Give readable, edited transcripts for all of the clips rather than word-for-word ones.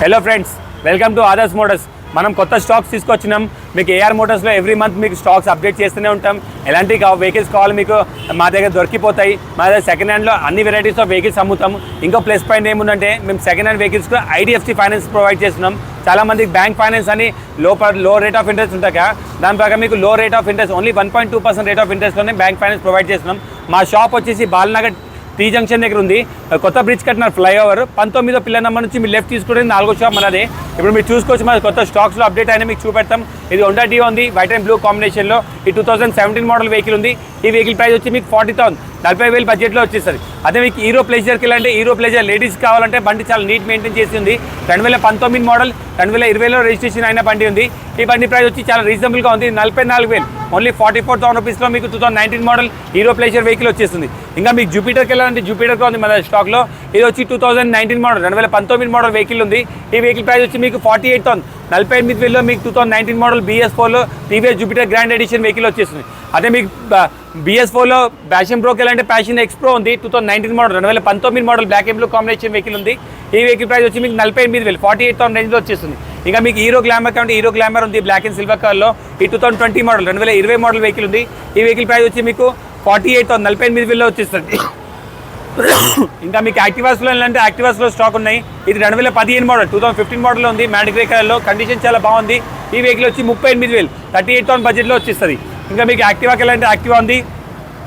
Hello friends, welcome to Adarsh motors. మనం కొత్త stocks తీసుకొచ్చినాం. మీకు ఏఆర్ మోటార్స్లో ఎవ్రీ మంత్ మీకు స్టాక్స్ అప్డేట్ చేస్తూనే ఉంటాం. ఎలాంటి వెహికల్స్ కావాలి మీకు మా దగ్గర దొరికిపోతాయి. మా దగ్గర సెకండ్ హ్యాండ్లో అన్ని వెరైటీస్ ఆఫ్ వెహికల్స్ అమ్ముతాం. ఇంకో ప్లస్ పాయింట్ ఏముందంటే మేము సెకండ్ హ్యాండ్ వెహికల్స్ కూడా ఐడిఎఫ్సి ఫైనాన్స్ ప్రొవైడ్ చేస్తున్నాం. చాలామందికి బ్యాంక్ ఫైనాన్స్ అని లో రేట్ ఆఫ్ ఇంట్రెస్ట్ ఉంటాక దాని ప్రకారం మీకు low rate of interest only 1.2% rate of ఇంట్రెస్ట్లోనే బ్యాంక్ ఫైనాన్స్ ప్రొవైడ్ చేస్తున్నాం. మా షాప్ వచ్చేసి బాలనగర్ టీ జంక్షన్ దగ్గర ఉంది. కొత్త బ్రిడ్జ్ కట్టినారు ఫ్లైఓవర్ 19వ పిల్లర్ నెంబర్ నుంచి మీరు లెఫ్ట్ తీసుకుంటే 4వ షాప్ మనదే. ఇప్పుడు మీరు చూసుకోవచ్చు, మన కొత్త స్టాక్స్లో అప్డేట్ అయినా మీకు చూపెడతాం. ఇది హోండా డియో ఉంది, వైట్ అండ్ బ్లూ కాంబినేషన్లో. ఈ 2017 మోడల్ వెహికల్ ఉంది. ఈ వెహికల్ ప్రైస్ వచ్చి మీకు 40,000 40,000 బడ్జెట్లో వచ్చేస్తుంది. అదే మీకు హీరో ప్లెజర్కి వెళ్ళాలంటే హీరో ప్లెజర్ లేడీస్ కావాలంటే బండి చాలా నీట్ మెయింటైన్ చేసి ఉంది. 2019 మోడల్ 2020లో రిజిస్ట్రేషన్ అయిన బండి ఉంది. ఈ బండి ప్రైస్ వచ్చి చాలా రీజనబుల్గా ఉంది. 44,000 ఓన్లీ 44,000 రూపీస్లో మీకు 2019 మోడల్ హీరో ప్లెజర్ వెహికల్ వచ్చేస్తుంది. ఇంకా మీకు జూపిటర్కి వెళ్ళాలంటే జూపిటర్గా ఉంది మన స్టాక్లో. ఇది వచ్చి 2019 మోడల్ 2019 మోడల్ వెహికల్ ఉంది. ఈ వెహికల్ ప్రైస్ వచ్చి మీకు 48,000 48,000లో మీకు 2019 మోడల్ BS4లో TVS Jupiter grand edition vehicle వచ్చేస్తుంది. అదే మీకు BS4లో ప్యాషన్ ప్రోకి వెళ్ళాలంటే ప్యాషన్ ఎక్స్ప్రో ఉంది. 2019 model 2019 model black and blue combination vehicle ఉంది. ఈ వెహికల్ ప్రైస్ వచ్చి మీకు 48,000 48,000 రేంజ్లో వచ్చేస్తుంది. ఇంకా మీకు హీరో గ్లామర్ కాబట్టి హీరో గ్లామర్ ఉంది బ్లాక్ అండ్ సిల్వర్ కలర్లో. ఈ 2020 మోడల్ 2020 మోడల్ వెహికల్ ఉంది. ఈ వెహికల్ ప్రైస్ వచ్చి మీకు 48,000 48,000లో వచ్చేస్తుంది. ఇంకా మీకు యాక్టివాస్లో ఏంటంటే యాక్టివాస్లో స్టాక్ ఉన్నాయి. ఇది 2015 మోడల్ 2015 మోడల్లో ఉంది. మ్యాట్ గ్రే కలర్లో కండిషన్ చాలా బాగుంది. ఈ వెహికల్ వచ్చి 38,000 38,000 బడ్జెట్లో వచ్చేస్తుంది. ఇంకా మీకు యాక్టివాకి వెళ్ళాలంటే యాక్టివా ఉంది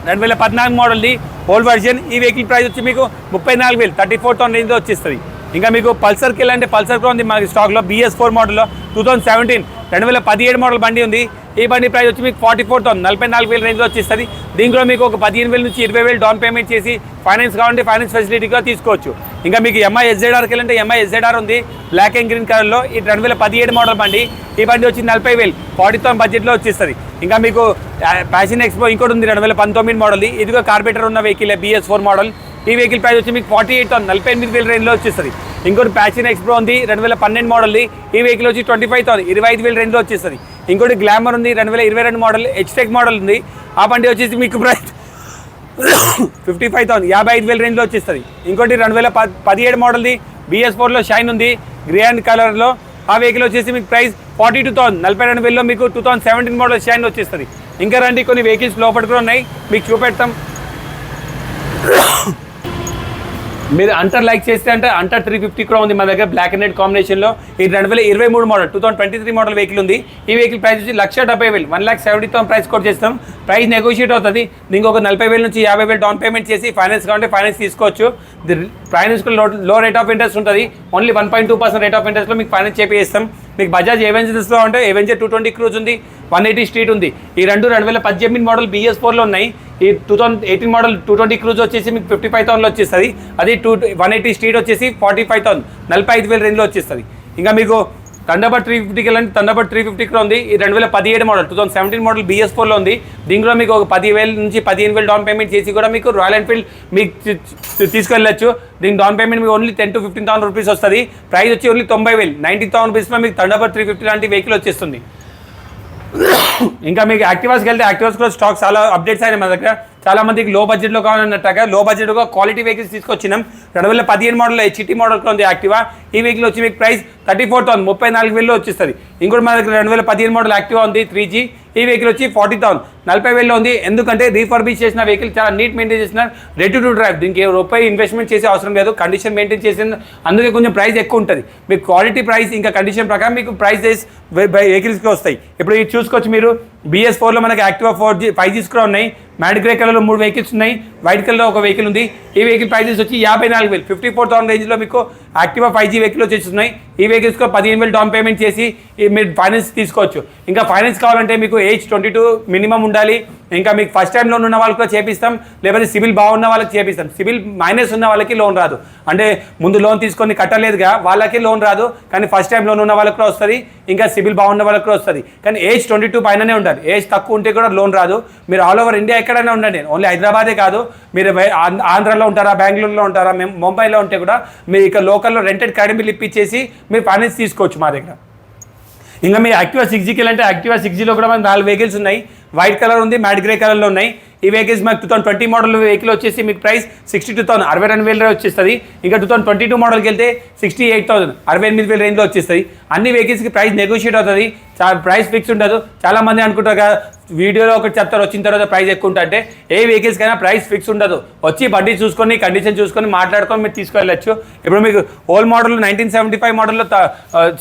2014 మోడల్ది ఓల్డ్ వర్జన్. ఈ వెహికల్ ప్రైస్ వచ్చి మీకు 34,000 34,000 రేంజ్లో వచ్చేస్తుంది. ఇంకా మీకు పల్సర్కి వెళ్ళాలంటే పల్సర్ కూడా ఉంది మనకి స్టాక్లో. BS4 మోడల్లో 2017 2017 మోడల్ బండి ఉంది. ఈ బండి ప్రైస్ వచ్చి మీకు 44,000 44,000 రేంజ్లో వచ్చేస్తుంది. దీంట్లో మీకు ఒక 15,000 నుంచి 20,000 డౌన్ పేమెంట్ చేసి ఫైనాన్స్ కావాలంటే ఫైనాన్స్ ఫెసిలిటీగా తీసుకోవచ్చు. ఇంకా మీకు MI SZRకి వెళ్ళంటే MI SZR ఉంది బ్లాక్ అండ్ గ్రీన్ కలర్లో. ఈ 2017 మోడల్ బండి. ఈ బండి వచ్చి 40,000 40,000 బడ్జెట్లో వచ్చేస్తుంది. ఇంకా మీకు ప్యాషన్ ఎక్స్ప్రో ఇంకోటి ఉంది 2019 మోడల్ది. ఇదిగో కార్బేటర్ ఉన్న వెహికల్ BS4 మోడల్. ఈ వెహికల్ ప్రైస్ వచ్చి మీకు 48,000 48,000 రేంజ్లో వచ్చేస్తుంది. ఇంకోటి ప్యాషన్ ఎక్స్ప్రో ఉంది 2012 మోడల్ది. ఈ వెహికల్ వచ్చి 25,000 25,000 రేంజ్లో వచ్చేస్తుంది. ఇంకోటి గ్లామర్ ఉంది 2022 మోడల్ హెచ్టెక్ మోడల్ ఉంది. ఆ బండి వచ్చేసి మీకు ప్రైస్ 55,000 55,000 రేంజ్లో వచ్చేస్తుంది. ఇంకోటి 2017 మోడల్ది BS4లో షైన్ ఉంది గ్రే అండ్ కలర్లో. ఆ వెహికల్ వచ్చేసి మీకు ప్రైస్ 42,000 42,000లో మీకు 2017 మోడల్ షైన్ వచ్చేస్తుంది. ఇంకా రండి కొన్ని వెహికల్స్ లోపల కూడా ఉన్నాయి మీకు చూపెడతాం. మీరు అంటర్ లైక్ చేస్తే అంటే అంటర్ 350 కూడా ఉంది మన దగ్గర బ్లాక్ అండ్ రెడ్ కాంబినేషన్లో. ఈ 2023 మోడల్ 2023 మోడల్ వెహికల్ ఉంది. ఈ వెహికల్ ప్రైస్ వచ్చి 1,70,000 1,70,000 ప్రైస్ కోట్ చేస్తాం. ప్రైస్ నెగోషియేట్ అవుతుంది. దీనికి ఒక 40,000 నుంచి 50,000 డౌన్ పేమెంట్ చేసి ఫైనాన్స్ కావాలంటే ఫైనాన్స్ తీసుకోవచ్చు. ఫైనాన్స్ లో రేట్ ఆఫ్ ఇంట్రెస్ట్ ఉంటుంది. ఓన్లీ 1.2% రేట్ ఆఫ్ ఇంట్రెస్ట్లో మీకు ఫైనాన్స్ చేపిస్తాం. మీకు బజాజ్ ఎవెంజర్స్లో అంటే ఎవెంజర్ 220 క్రూజ్ ఉంది 180 స్ట్రీట్ ఉంది. ఈ 2018 మోడల్ BS4లో ఉన్నాయి. ఈ 2018 మోడల్ 220 క్రూజ్ వచ్చేసి మీకు 55,000లో వచ్చేస్తుంది. అది 180 స్ట్రీట్ వచ్చేసి 45,000 45,000 రేంజ్లో వచ్చేస్తుంది. ఇంకా మీకు థండర్బర్డ్ 350కి వెళ్ళండి థండర్బర్డ్ 350 కూడా ఉంది. ఈ 2017 మోడల్ 2017 మోడల్ BS4లో ఉంది. దీంట్లో మీకు ఒక 10,000 నుంచి 15,000 డౌన్ పేమెంట్ చేసి కూడా మీకు రాయల్ ఎన్ఫీల్డ్ మీకు తీసుకెళ్ళచ్చు. దీని డౌన్ పేమెంట్ మీకు ఓన్లీ 10,000 to 15,000 రూపీస్ వస్తుంది. ప్రైస్ వచ్చి ఓన్లీ 90,000 90,000 రూపీస్లో మీకు థండర్బర్డ్ 350 లాంటి వెహికల్ వచ్చేస్తుంది. ఇంకా మీకు యాక్టివాస్కి వెళ్తే యాక్టివాస్ కూడా స్టాక్ చాలా అప్డేట్స్ అయినాయి మన దగ్గర. చాలా మందికి లో బడ్జెట్లో కావాలన్నట్టుగా లో బడ్జెట్గా క్వాలిటీ వెహికల్స్ తీసుకొచ్చినాం. 2015 మోడల్లో HT మోడల్ కూడా ఉంది యాక్టివా. ఈ వెహికల్ వచ్చి మీకు ప్రైస్ 34,000 34,000లో వచ్చేస్తుంది. ఇంకోటి మన దగ్గర 2015 మోడల్ యాక్టివా ఉంది 3G. ఈ వెహికల్ వచ్చి 40,000 40,000లో ఉంది. ఎందుకంటే రీఫర్బిష్ చేసిన వెహికల్ చాలా నీట్ మెయింటైన్ చేసిన రెడీ టు డ్రైవ్. దీనికి రూపాయి ఇన్వెస్ట్మెంట్ చేసే అవసరం లేదు. కండిషన్ మెయింటైన్ చేసిన అందుకే కొంచెం ప్రైస్ ఎక్కువ ఉంటుంది. మీకు క్వాలిటీ ప్రైస్ ఇంకా కండిషన్ ప్రకారం మీకు ప్రైసెస్ వెహికల్స్కి వస్తాయి. ఇప్పుడు ఇది చూసుకోవచ్చు మీరు BS4లో మనకి యాక్టివా 4G 5Gs కూడా ఉన్నాయి. మ్యాట్ గ్రే కలర్లో 3 వెహికల్స్ ఉన్నాయి. వైట్ కలర్లో ఒక వెహికల్ ఉంది. ఈ వెహికల్ ప్రైజెస్ వచ్చి 54,000 54,000 రేంజ్లో మీకు యాక్టివా 5G వెహికల్ వచ్చేస్తున్నాయి. ఈ వెహికల్స్లో 15,000 డౌన్ పేమెంట్ చేసి మీరు ఫైనాన్స్ తీసుకోవచ్చు. ఇంకా ఫైనాన్స్ కావాలంటే మీకు ఏజ్ 22 మినిమం ఉండాలి. ఇంకా మీకు ఫస్ట్ టైం లోన్ ఉన్న వాళ్ళకి కూడా చేపిస్తాం. లేకపోతే సిబిల్ బాగున్న వాళ్ళకి చేపిస్తాం. సిబిల్ మైనస్ ఉన్న వాళ్ళకి లోన్ రాదు. అంటే ముందు లోన్ తీసుకొని కట్టలేదుగా వాళ్ళకి లోన్ రాదు. కానీ ఫస్ట్ టైం లోన్ ఉన్న వాళ్ళకి కూడా వస్తుంది. ఇంకా సిబిల్ బాగున్న వాళ్ళకి కూడా వస్తుంది. కానీ ఏజ్ 22 పైననే ఉండాలి. ఏజ్ తక్కువ ఉంటే కూడా లోన్ రాదు. మీరు ఆల్ ఓవర్ ఇండియా ఎక్కడైనా ఉండండి. ఓన్లీ హైదరాబాదే కాదు. మీరు ఆంధ్రాలో ఉంటారా బెంగళూరులో ఉంటారా ముంబైలో ఉంటే కూడా మీరు ఇక్కడ లోకల్లో రెంటెడ్ కరెంట్ బిల్ ఇప్పించేసి మీరు ఫైనాన్స్ తీసుకోవచ్చు మా దగ్గర. ఇంకా మీ యాక్టివా 6Gకి అంటే యాక్టివా 6Gలో కూడా మనకి 4 వెహికల్స్ ఉన్నాయి. వైట్ కలర్ ఉంది మ్యాట్ గ్రే కలర్లో ఉన్నాయి. ఈ వెహికల్స్ మాకు 2020 మోడల్ వెహికల్ వచ్చేసి మీకు ప్రైస్ 62,000 62,000 వచ్చేస్తుంది. ఇంకా 2022 మోడల్కి వెళ్తే 68,000 68,000 రేంజ్లో వచ్చేస్తుంది. అన్ని వెహికల్స్కి ప్రైస్ నెగోషియేట్ అవుతుంది, ప్రైస్ ఫిక్స్ ఉండదు. చాలామంది అనుకుంటారు కదా వీడియోలో ఒకటి చెప్తారు, వచ్చిన తర్వాత ప్రైస్ ఎక్కువ ఉంటే ఏ వెహికల్స్కైనా ప్రైస్ ఫిక్స్ ఉండదు. వచ్చి బండి చూసుకొని కండిషన్ చూసుకొని మాట్లాడుకొని మీరు తీసుకెళ్ళచ్చు. ఇప్పుడు మీకు ఓల్డ్ మోడల్ 1975 మోడల్లో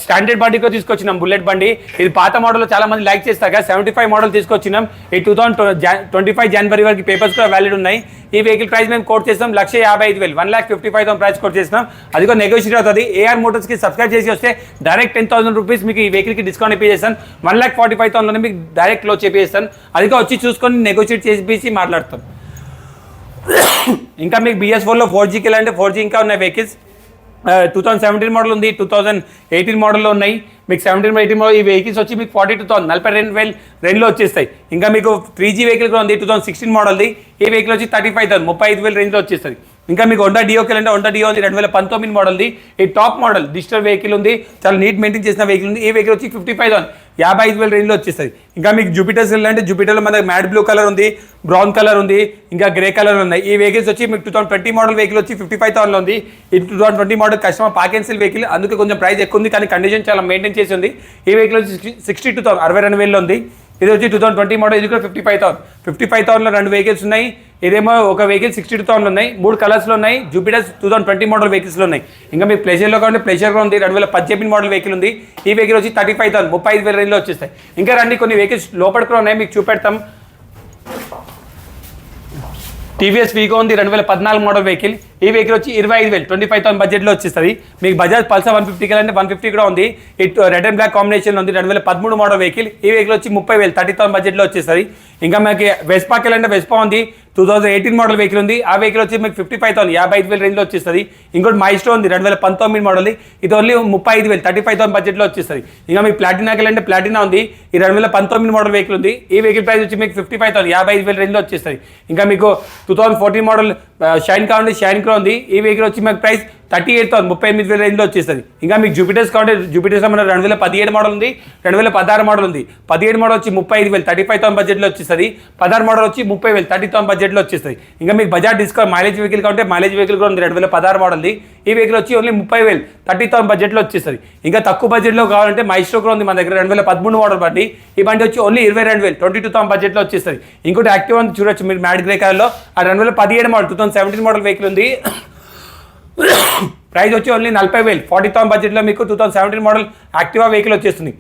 స్టాండర్డ్ బండికి తీసుకొచ్చినాం బుల్లెట్ బండి. ఇది పాత మోడల్లో చాలా మంది లైక్ చేస్తారు కదా, 75 మోడల్ తీసుకొచ్చినాం. ఈ 2025 జనవరి వరకు పేపర్స్ కూడా వ్యాలిడ్ ఉన్నాయి. ఈ వెహికల్ ప్రైస్ మేము కోట్ చేస్తాం 1,55,000 1,55,000 ప్రైస్ కోట్ చేస్తున్నాం. అది కూడా నెగోషియేట్ అవుతుంది. ఏఆర్ మోటార్స్కి సబ్స్క్రైబ్ చేసి వస్తే డైరెక్ట్ 10,000 రూపీస్ మీకు ఈ వెహికల్కి డిస్కౌంట్ ఇప్పించేస్తాను. 1,45,000 మీకు డైరెక్ట్ క్లోజ్ చేపిస్తాను. అది వచ్చి చూసుకొని నెగోషియేట్ చేసి మాట్లాడతాం. ఇంకా మీకు BS4లో 4Gకి వెళ్ళాలంటే 4G ఇంకా ఉన్నాయి వెహికల్స్. 2017 మోడల్ ఉంది, 2018 మోడల్లో ఉన్నాయి. మీకు 17, 18 మోడల్ ఈ వెహికల్స్ వచ్చి మీకు 42,000 42,000 రేంజ్లో వచ్చేస్తాయి. ఇంకా మీకు 3G వెహికల్ కూడా ఉంది 2016 మోడల్ది. ఈ వెహికల్ వచ్చి 35,000 35,000 రేంజ్లో వచ్చేస్తుంది. ఇంకా మీకు హోండా డియోకి వెళ్ళంటే హోండా డియో ఉంది 2019 మోడల్ది. ఈ టాప్ మోడల్ డిజిటల్ వెహికల్ ఉంది, చాలా నీట్ మెయింటైన్ చేసిన వెహికల్ ఉంది. ఈ వెహికల్ వచ్చి 55,000 55,000 రేంజ్లో వచ్చేస్తుంది. ఇంకా మీకు జూపిటర్స్ వెళ్ళాలంటే జూపిటర్లో మన మ్యాట్ బ్లూ కలర్ ఉంది, బ్రౌన్ కలర్ ఉంది, ఇంకా గ్రే కలర్ ఉన్నాయి. ఈ వెహికల్స్ వచ్చి మీకు 2020 మోడల్ వెహికల్ వచ్చి 55,000 ఉంది. ఈ 2020 model customer park and cell vehicle, అందుకే కొంచెం ప్రైస్ ఎక్కువ ఉంది, కానీ కండిషన్ చాలా మెయింటైన్ చేసి ఉంది. ఈ వెహికల్ వచ్చి 62,000 62,000 ఉంది. ఇది వచ్చి 2020 మోడల్, ఇది కూడా 55,000 55,000లో 2 వెహికల్స్ ఉన్నాయి. ఇదేమో ఒక వెహికల్ 62,000 ఉన్నాయి, 3 కలర్స్లో ఉన్నాయి. జూపిటర్స్ 2020 మోడల్ వెహికల్స్లో ఉన్నాయి. ఇంకా మీకు ప్లెజర్లో కాబట్టి ప్లెజర్ కూడా ఉంది, 2018 మోడల్ వెహికల్ ఉంది. ఈ వెహికల్ వచ్చి 35,000 35,000 రేంజ్లో వచ్చేస్తాయి. ఇంకా రండి కొన్ని వెహికల్స్ లోపల కూడా ఉన్నాయి, మీకు చూపెడతాం. టీవీఎస్ వీగో ఉంది 2014 మోడల్ వెహికల్. ఈ వెహికల్ వచ్చి 25,000 25,000 బడ్జెట్లో వచ్చేస్తుంది. మీకు బజాజ్ పల్సర్ 150 అంటే 150 కూడా ఉంది. రెడ్ అండ్ బ్లాక్ కాంబినేషన్ ఉంది 2013 మోడల్ వెహికల్. ఈ వెహికల్ వచ్చి 30,000 30,000 బడ్జెట్లో వచ్చేస్తుంది. ఇంకా మీకు వెస్పాకి వెళ్ళంటే వెస్పా ఉంది 2018 మోడల్ వెహికల్ ఉంది. ఆ వెహికల్ వచ్చి మీకు 55,000 55,000 రేంజ్లో వచ్చేస్తుంది. ఇంకోటి మైస్టో ఉంది 2019 మోడల్, ఇది ఓన్లీ 35,000 35,000 బడ్జెట్లో వచ్చేస్తుంది. ఇంకా మీకు ప్లాటినాకి వెళ్ళంటే ప్లాటినా ఉంది, ఈ 2019 మోడల్ వెహికల్ ఉంది. ఈ వెహికల్ ప్రైస్ వచ్చి మీకు 55,000 55,000 రేంజ్లో వచ్చేస్తుంది. ఇంకా మీకు 2014 మోడల్ షైన్ కావాలి, షైన్ కూడా ఉంది. ఈ వెహికల్ వచ్చి మీకు ప్రైస్ 38,000 38,000 రేంజ్లో వచ్చేస్తుంది. ఇంకా మీకు జూపిటర్స్ కావాలి, జూపిటర్స్ మన 2017 మోడల్ ఉంది, 2016 మోడల్ ఉంది. 17 మోడల్ వచ్చి 35,000 35,000 బడ్జెట్లో వచ్చేస్తుంది. 16 మోడల్ వచ్చి 30,000 30,000 బడ్జెట్లో వచ్చేస్తుంది. ఇంకా మీకు బజాజ్ డిస్కౌంట్ మైలేజ్ వెహికల్ కావాలంటే మైలేజ్ వెహికల్ కూడా ఉంది 2016 మోడల్ది. ఈ వెహికల్ వచ్చి ఓన్లీ 30,000 30,000 బడ్జెట్లో వచ్చేస్తుంది. ఇంకా తక్కువ బడ్జెట్లో కావాలంటే మైస్ట్రో కూడా ఉంది మన దగ్గర 2013 మోడల్ బండి. ఈ బండి వచ్చి ఓన్లీ 22,000 22,000 బడ్జెట్లో వచ్చేస్తుంది. ఇంకోటి యాక్టివ్ అని చూడొచ్చు మీరు మ్యాట్ గ్రే కలర్లో, ఆ 2017 మోడల్ 2017 మోడల్ వెహికల్ ఉంది. ప్రైస్ వచ్చి ఓన్లీ 40,000 40,000 బడ్జెట్లో మీకు 2017 మోడల్ యాక్టివా వెహికల్ వచ్చేస్తుంది.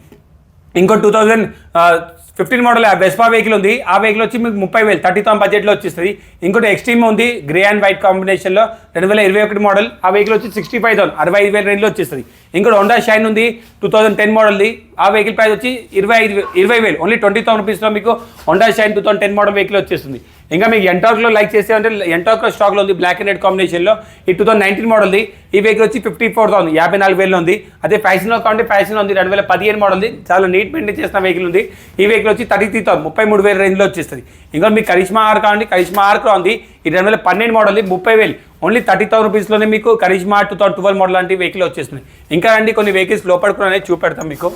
ఇంకో 2015 మోడల్ వెస్పా వెహికల్ ఉంది, ఆ వెహికల్ వచ్చి మీకు 30,000 30,000 బడ్జెట్లో వచ్చేస్తుంది. ఇంకోటి ఎక్స్ట్రీమ్ ఉంది గ్రే అండ్ వైట్ కాంబినేషన్లో 2021 మోడల్, ఆ వెహికల్ వచ్చి 65,000 65,000 రేంజ్లో వచ్చేస్తుంది. ఇంకోటి హోండా షైన్ ఉంది 2010 మోడల్ది, ఆ వెహికల్ ప్రైస్ వచ్చి 20,000 ఓన్లీ 20,000 రూపీస్లో మీకు హోండా షైన్ 2010 మోడల్ వెహికల్ వచ్చేస్తుంది. ఇంకా మీకు ఎంటాక్లో లైక్ చేస్తే అంటే ఎంటాక్లో స్టాక్లో ఉంది బ్లాక్ అండ్ రెడ్ కాంబినేషన్లో, ఈ 2019 మోడల్ది. ఈ వెహికల్ వచ్చి 54,000 54,000 ఉంది. అదే ఫ్యాషన్లో కావాలంటే ఫ్యాషన్ ఉంది 2015 మోడల్ది, చాలా నీట్ మెయింటైన్ చేసిన వెహికల్ ఉంది. ఈ వెహికల్ వచ్చి 33,000 33,000 రేంజ్లో వచ్చేస్తుంది. ఇంకా మీకు కరిష్మా ఆర్ కావాలంటే కరిష్మా ఆర్ కూడా ఉంది, ఈ 2012 మోడల్ది 30,000 ఓన్లీ 30,000 రూపీస్లోనే మీకు కరిష్మా 2012 మోడల్ లాంటి వెహికల్ వచ్చేస్తుంది. ఇంకా రండి కొన్ని వెహికల్స్ లోపడుకునే చూపెడతాం మీకు.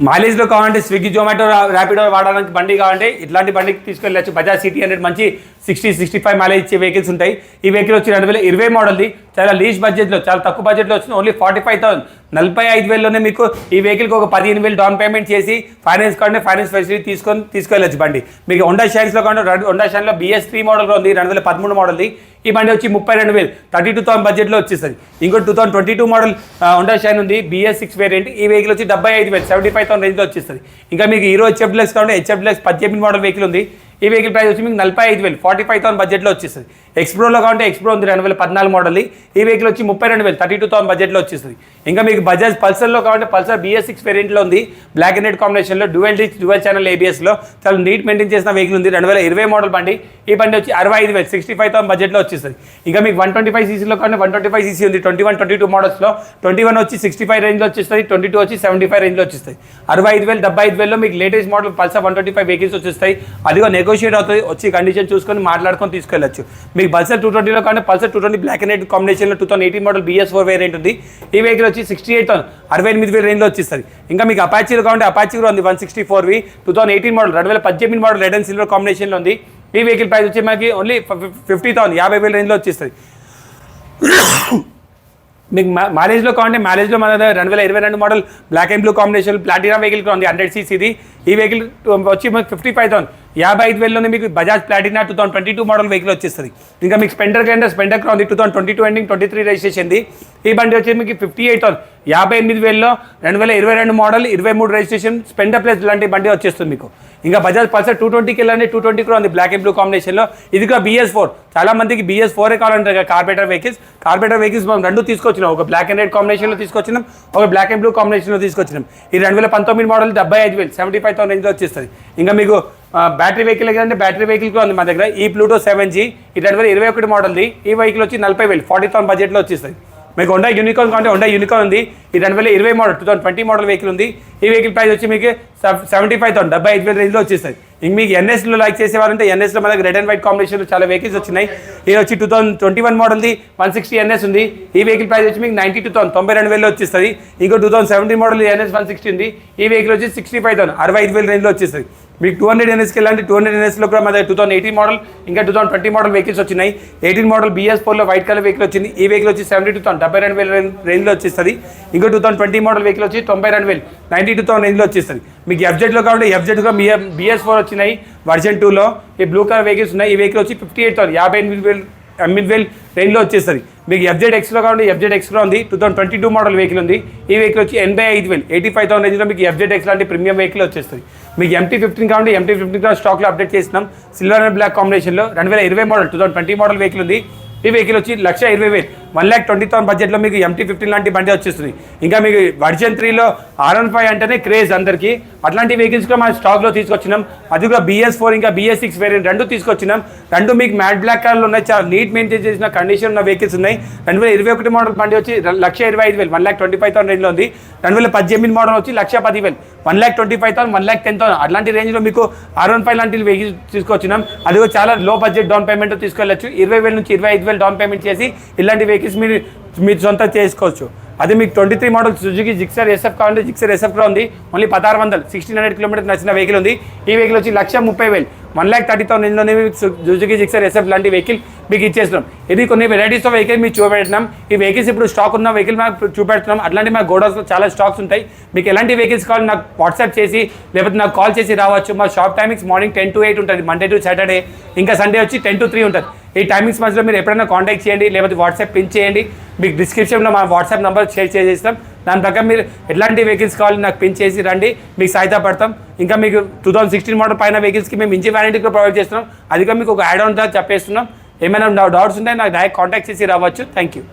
మైలేజ్లో కావాలంటే స్విగ్గీ జొమాటో ర్యాపిడో వాడడానికి బండి కావాలంటే ఇట్లాంటి బండికి తీసుకెళ్ళచ్చు. బజాజ్ సిటీ 100 మంచి 60-65 మైలేజ్ ఇచ్చే వెహికల్స్ ఉంటాయి. ఈ వెహికల్ వచ్చి 2020 మోడల్ది, చాలా లీజ్ బడ్జెట్లో చాలా తక్కువ బడ్జెట్లో వచ్చింది. ఓన్లీ 45,000 45,000లోనే మీకు ఈ వెహికల్కి ఒక 15,000 డౌన్ పేమెంట్ చేసి ఫైనాన్స్ కావాలంటే ఫైనాన్స్ ఫెసిలిటీ తీసుకెళ్ళచ్చు బండి. మీకు హోండా షైన్స్లో కావాలంటే హోండా షైన్లో BS3 మోడల్ ఉంది 2013 మోడల్ది. ఈ బండి వచ్చి 32,000 32,000 బడ్జెట్లో వచ్చేస్తుంది. ఇంకో 2022 మోడల్ హోండా షైన్ ఉంది BS6 వేరియంట్, ఈ వెహికల్ వచ్చి 75,000 75,000 రేంజ్లో వచ్చేస్తుంది. ఇంకా మీకు హీరో HF Deluxe కావాలంటే HF Deluxe 18 మోడల్ వెహికల్ ఉంది. ఈ వెహికల్ ప్రైస్ వచ్చి మీకు 45,000 45,000 బడ్జెట్లో వచ్చేస్తుంది. ఎక్స్ప్రోలో కావాలంటే ఎక్స్ప్రో ఉంది 2014 మోడల్, ఈ వెహికల్ వచ్చి 32,000 32,000 బడ్జెట్లో వచ్చేస్తుంది. ఇంకా మీకు బజాజ్ పల్సర్లో కావాలంటే పల్సర్ BS6 వేరియంట్లో ఉంది, బ్లాక్ అండ్ రెడ్ కాంబినేషన్లో డ్యూయల్ డిచ్ డ్యూయల్ ఛానల్ ABSలో చాలా నీట్ మెయింటైన్ చేసిన వెహికల్ ఉంది 2020 మోడల్ బండి. ఈ బండి వచ్చి 65,000 65,000 బడ్జెట్లో వచ్చేస్తుంది. ఇంకా మీకు 125 cc కావాలంటే 125 cc ఉంది 21 22 మోడల్స్లో. 21 వచ్చి 65 రేంజ్లో వచ్చేస్తుంది, 22 వచ్చి 75 రేంజ్లో వచ్చేస్తాయి. 65,000 75,000లో మీకు లేటెస్ట్ మోడల్ పల్సర్ 125 వెహికల్స్ వచ్చేస్తాయి. అదిగో నెగోషియేట్ అవుతుంది, వచ్చి కండిషన్ చూసుకొని మాట్లాడుకొని తీసుకెళ్ళచ్చు. మీకు మీకు పల్సర్ 220లో కానీ పల్సర్ 220 బ్లాక్ అండ్ వైట్ కాంబినేషన్లో 2018 మోడల్ BS4 వేరియంట్ ఉంది. ఈ వెహికల్ వచ్చి 68,000 68,000 రేంజ్లో వచ్చేస్తుంది. ఇంకా మీకు అపాచీలో కావాలంటే అపాచీ కూడా ఉంది 164V 2018 model 2018 model red and silver కాంబినేషన్లో ఉంది. ఈ వెహికల్ ప్రైస్ వచ్చి మనకి ఓన్లీ 50,000 50,000 రేంజ్లో వచ్చేస్తుంది. మీకు మైలేజ్లో కావాలంటే మైలేజ్లో మన 2022 model black and blue combination Platina vehicle కూడా ఉంది 100cc. ఈ వెహికల్ వచ్చి మనకి 55,000 55,000లోనే మీకు బజాజ్ ప్లాటినా 2022 మోడల్ వెహికల్ వచ్చేస్తుంది. ఇంకా మీకు స్పెండర్ కంటే స్పెండర్ కూడా ఉంది 2022 ఎండింగ్ 23 రిజిస్ట్రేషన్ది. ఈ బండి వచ్చి మీకు 58,000 58,000లో 2022 మోడల్ 23 రిజిస్ట్రేషన్ స్పెండర్ ప్లస్ లాంటి బండి వచ్చేస్తుంది మీకు. ఇంకా బజాజ్ పల్సర్ 220కి వెళ్ళండి 220 కూడా ఉంది బ్లాక్ అండ్ బ్లూ కాంబినేషన్లో. ఇది కూడా BS4 చాలా మందికి BS4 కావాలంటారు కార్బేటర్ వెహికల్స్ మనం రెండు తీసుకొచ్చినాం. ఒక బ్లాక్ అండ్ వైట్ కాంబినేషన్లో తీసుకొచ్చినాం, ఒక బ్లాక్ అండ్ బ్లూ కాంబినేషన్లో తీసుకొచ్చినాం. ఈ 2019 మోడల్ 75,000 75,000 రేంజ్లో వచ్చేస్తుంది. ఇంకా మీకు బ్యాటరీ వెహికల్ అంటే బ్యాటరీ వెహికల్ కూడా ఉంది మా దగ్గర. ఈ ప్లూటో 7G ఈ 2021 మోడల్ది. ఈ వెహికల్ వచ్చి 40,000 40,000 బడ్జెట్లో వచ్చేస్తుంది. మీకు హోండా యూనికార్న్ కావాలంటే హోండా యూనికార్న్ ఉంది. ఈ 2020 మోడల్ 2020 మోడల్ వెహికల్ ఉంది. ఈ వెహికల్ ప్రైస్ వచ్చి మీకు 75,000 75,000 రేంజ్లో వచ్చేస్తుంది. ఇంక మీకు NSలో లైక్ చేసేవారంటే NSలో మనకి రెడ్ అండ్ వైట్ కాంబినేషన్లో చాలా వెహికల్స్ వచ్చినాయి. ఇది వచ్చి 2021 మోడల్ది 160 NS ఉంది. ఈ వెహికల్ ప్రైస్ వచ్చి మీకు 92,000 92,000 వచ్చేస్తుంది. ఇంకో 2017 మోడల్ NS 160 ఉంది. ఈ వెహికల్ వచ్చి 65,000 65,000 రేంజ్లో వచ్చేస్తుంది. మీకు 200 NSకి వెళ్ళండి 200 NSలో కూడా మన 2018 మోడల్ ఇంకా 2020 మోడల్ వెహికల్స్ వచ్చినాయి. 18 మోడల్ BS4లో వైట్ కలర్ వెహికల్ వచ్చింది. ఈ వెహికల్ వచ్చి 72,000 72,000 రేంజ్లో వచ్చేస్తుంది. ఇంకో 2020 మోడల్ వెహికల్ వచ్చి 92,000 92,000 రేంజ్లో వచ్చేస్తుంది. మీకు FZలో కావాలంటే FZ కూడా BS4 వచ్చినాయి వర్జన్ 2లో. ఈ బ్లూ కలర్ వెహికల్స్ ఉన్నాయి. ఈ వెహికల్ వచ్చి 58,000 58,000 రేంజ్లో వచ్చేస్తుంది. మీకు FZXలో కావాలంటే FZX కూడా ఉంది 2022 మోడల్ వెహికల్ ఉంది. ఈ వెహికల్ వచ్చి 85,000 85,000 రేంజ్లో మీకు FZX లాంటి ప్రీమియం వెహికల్ వచ్చేస్తుంది. మీకు MT-15 కావాలంటే MT-15 కూడా స్టాక్లో అప్డేట్ చేసినాం సిల్వర్ అండ్ బ్లాక్ కాంబినేషన్లో 2020 మోడల్ 2020 మోడల్ వెహికల్ ఉంది. ఈ వెహికల్ వచ్చి 1,20,000 1,20,000 బడ్జెట్లో మీకు MT-15 లాంటి బండి వచ్చేస్తుంది. ఇంకా మీకు వర్జన్ 3లో R15 అంటేనే క్రేజ్ అందరికీ. అట్లాంటి వెహికల్స్ కూడా మన స్టాక్లో తీసుకొచ్చినాం. అది కూడా BS4 ఇంకా BS6 వేరియంట్ రెండు తీసుకొచ్చినాం. రెండు మీకు మ్యాట్ బ్లాక్ కలర్లో ఉన్నాయి. చాలా నీట్ మెయింటైన్ చేసిన కండిషన్ ఉన్న వెహికల్స్ ఉన్నాయి. 2021 మోడల్ బండి వచ్చి 1,25,000 1,25,000 రేంజ్లో ఉంది. 2018 మోడల్ వచ్చి 1,10,000 1,25,000 1,10,000 అట్లాంటి రేంజ్లో మీకు R15 లాంటి వెహికల్స్ తీసుకొచ్చినాం. అది కూడా చాలా లో బడ్జెట్ డౌన్ పేమెంట్ తీసుకెళ్ళచ్చు. 20,000 నుంచి 25,000 డౌన్ పేమెంట్ చేసి ఇలాంటి వెహికల్స్ మీరు సొంత చేసుకోవచ్చు. అదే మీకు 23 మోడల్ సుజుకి జిక్సర్ SF కావాలంటే జిక్సర్ SF కూడా ఉంది. ఓన్లీ 1,600 1,600 కిలోమీటర్స్ నచ్చిన వెహికల్ ఉంది. ఈ వెహికల్ వచ్చి 1,30,000 1,30,000 రేంజ్లోనే సుజుకి జిక్సర్ SF లాంటి వెహికల్ మీకు ఇచ్చేస్తున్నాం. ఇది కొన్ని వెరైటీస్ ఆఫ్ వెహికల్ మీకు చూపెడుతున్నాం. ఈ వెహికల్స్ ఇప్పుడు స్టాక్ ఉన్న వెహికల్ మాకు చూపెడుతున్నాం. అట్లాంటి మా గోడౌన్స్లో చాలా స్టాక్స్ ఉంటాయి. మీకు ఎలాంటి వెహికల్స్ కావాలి నాకు వాట్సాప్ చేసి లేకపోతే నాకు కాల్ చేసి రావచ్చు. మా షాప్ టైమింగ్స్ మార్నింగ్ 10 to 8 ఉంటుంది మండే టు సాటర్డే. ఇంకా సండే వచ్చి 10 to 3 ఉంటుంది. ఈ టైమింగ్స్ మధ్యలో మీరు ఎప్పుడైనా కాంటాక్ట్ చేయండి లేకపోతే వాట్సాప్ పిన్ చేయండి. మీకు డిస్క్రిప్షన్లో మా వాట్సాప్ నెంబర్ షేర్ చేసేస్తాం. దాని ప్రకారం మీరు ఎట్లాంటి వెహికల్స్ కావాలి నాకు పిన్ చేసి రండి, మీకు సహాయపడతాం. ఇంకా మీకు 2016 మోడల్ పైన వెహికల్స్కి మేము ఇంజన్ వారంటీ కూడా ప్రొవైడ్ చేస్తున్నాం. అది కూడా మీకు ఒక యాడ్ ఆన్ దా చెప్పేస్తున్నాం. ఏమైనా డౌట్స్ ఉంటే నాకు డైరెక్ట్ కాంటాక్ట్ చేసి రావచ్చు. Thank you.